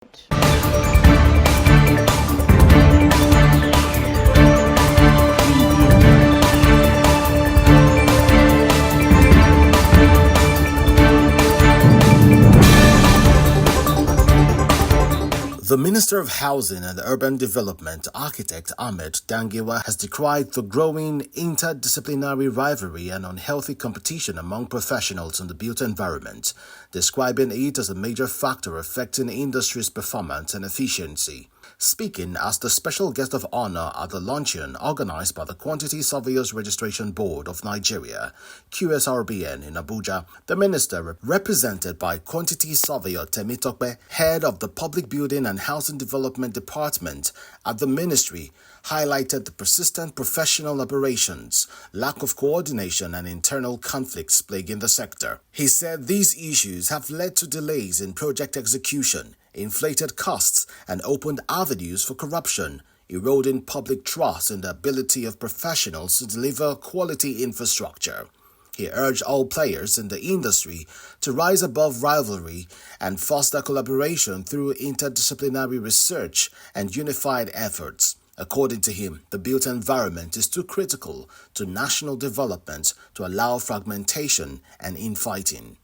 The Minister of Housing and Urban Development, Architect Ahmed Dangiwa, has decried the growing interdisciplinary rivalry and unhealthy competition among professionals in the built environment, describing it as a major factor affecting industry's performance and efficiency. Speaking as the special guest of honor at the luncheon organized by the Quantity Surveyors Registration Board of Nigeria, QSRBN, in Abuja, the minister, represented by Quantity Surveyor Temitope, head of the Public Building and Housing Development Department at the ministry, highlighted the persistent professional aberrations, lack of coordination and internal conflicts plaguing the sector. He said these issues have led to delays in project execution, inflated costs, and opened avenues for corruption, eroding public trust in the ability of professionals to deliver quality infrastructure. He urged all players in the industry to rise above rivalry and foster collaboration through interdisciplinary research and unified efforts. According to him, the built environment is too critical to national development to allow fragmentation and infighting.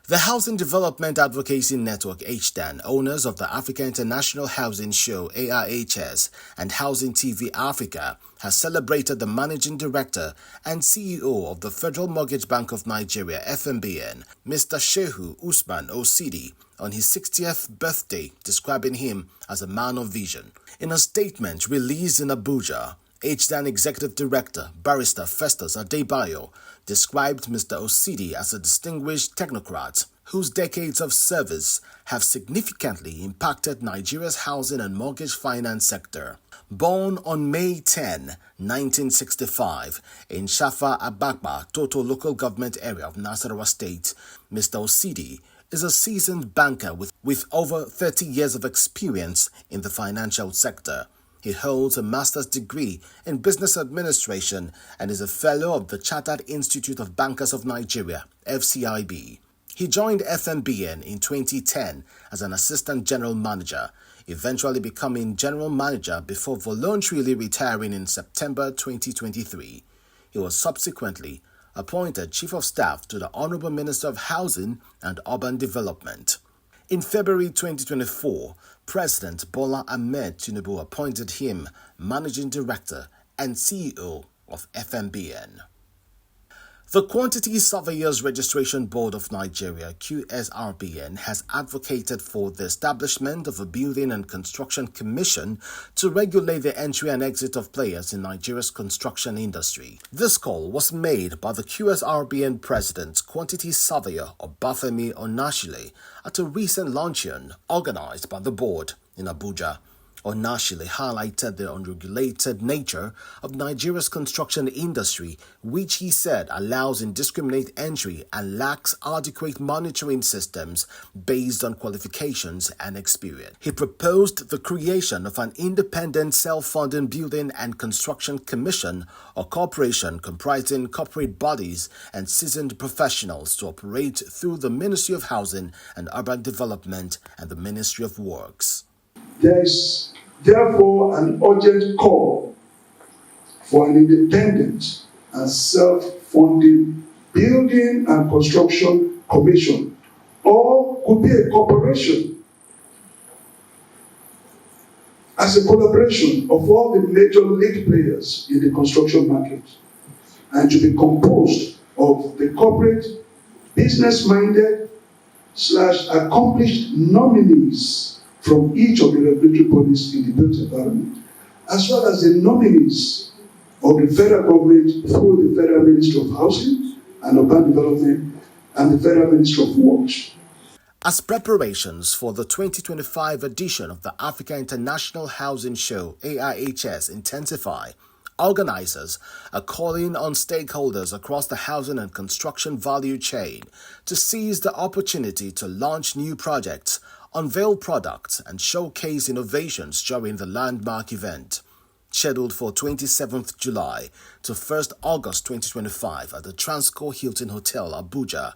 The Housing Development Advocacy Network HDAN, owners of the Africa International Housing Show AIHS and Housing TV Africa, has celebrated the Managing Director and CEO of the Federal Mortgage Bank of Nigeria FMBN, Mr. Shehu Usman Osidi, on his 60th birthday, describing him as a man of vision. In a statement released in Abuja, HDAN Executive Director, Barrister Festus Adebayo, described Mr. Osidi as a distinguished technocrat whose decades of service have significantly impacted Nigeria's housing and mortgage finance sector. Born on May 10, 1965, in Shafa Abakba, Toto local government area of Nasarawa State, Mr. Osidi is a seasoned banker with over 30 years of experience in the financial sector. He holds a master's degree in business administration and is a fellow of the Chartered Institute of Bankers of Nigeria, FCIB. He joined FMBN in 2010 as an assistant general manager, eventually becoming general manager before voluntarily retiring in September 2023. He was subsequently appointed Chief of Staff to the Honorable Minister of Housing and Urban Development. In February 2024, President Bola Ahmed Tinubu appointed him Managing Director and CEO of FMBN. The Quantity Surveyors Registration Board of Nigeria, QSRBN, has advocated for the establishment of a Building and Construction Commission to regulate the entry and exit of players in Nigeria's construction industry. This call was made by the QSRBN President, Quantity Surveyor Obafemi Onashile, at a recent luncheon organized by the board in Abuja. Onashile highlighted the unregulated nature of Nigeria's construction industry, which he said allows indiscriminate entry and lacks adequate monitoring systems based on qualifications and experience. He proposed the creation of an independent self-funding building and construction commission or corporation comprising corporate bodies and seasoned professionals to operate through the Ministry of Housing and Urban Development and the Ministry of Works. There is therefore an urgent call for an independent and self-funding building and construction commission, or could be a corporation, as a collaboration of all the major lead players in the construction market, and to be composed of the corporate, business-minded / accomplished nominees from each of the regulatory bodies in the built environment, as well as the nominees of the federal government through the Federal Ministry of Housing and Urban Development and the Federal Ministry of Works. As preparations for the 2025 edition of the Africa International Housing Show AIHS intensify, organizers are calling on stakeholders across the housing and construction value chain to seize the opportunity to launch new projects, unveil products, and showcase innovations during the landmark event. Scheduled for 27th July to 1st August 2025 at the Transcorp Hilton Hotel, Abuja,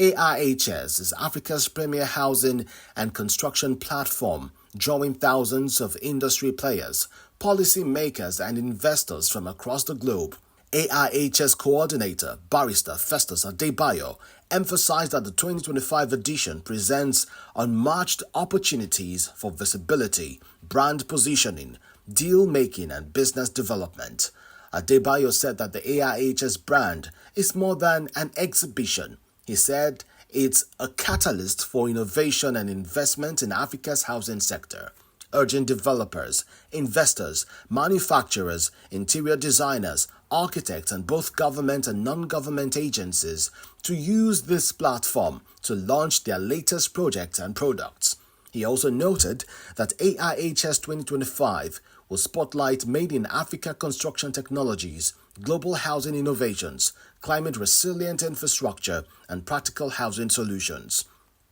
AIHS is Africa's premier housing and construction platform, drawing thousands of industry players, policy makers, and investors from across the globe. AIHS coordinator, Barrister Festus Adebayo, emphasized that the 2025 edition presents unmatched opportunities for visibility, brand positioning, deal-making, and business development. Adebayo said that the AIHS brand is more than an exhibition. He said it's a catalyst for innovation and investment in Africa's housing sector, urging developers, investors, manufacturers, interior designers, architects, and both government and non-government agencies to use this platform to launch their latest projects and products. He also noted that AIHS 2025 will spotlight made in Africa construction technologies, global housing innovations, climate resilient infrastructure, and practical housing solutions.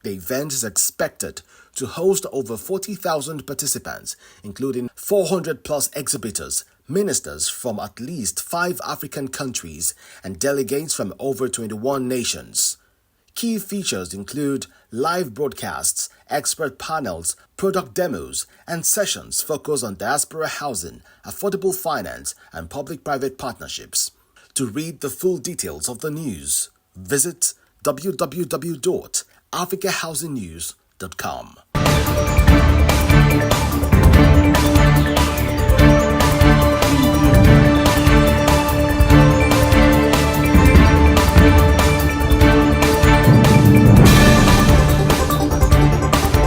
The event is expected to host over 40,000 participants, including 400 plus exhibitors, ministers from at least 5 African countries, and delegates from over 21 nations. Key features include live broadcasts, expert panels, product demos, and sessions focused on diaspora housing, affordable finance, and public-private partnerships. To read the full details of the news, visit www.africahousingnews.com.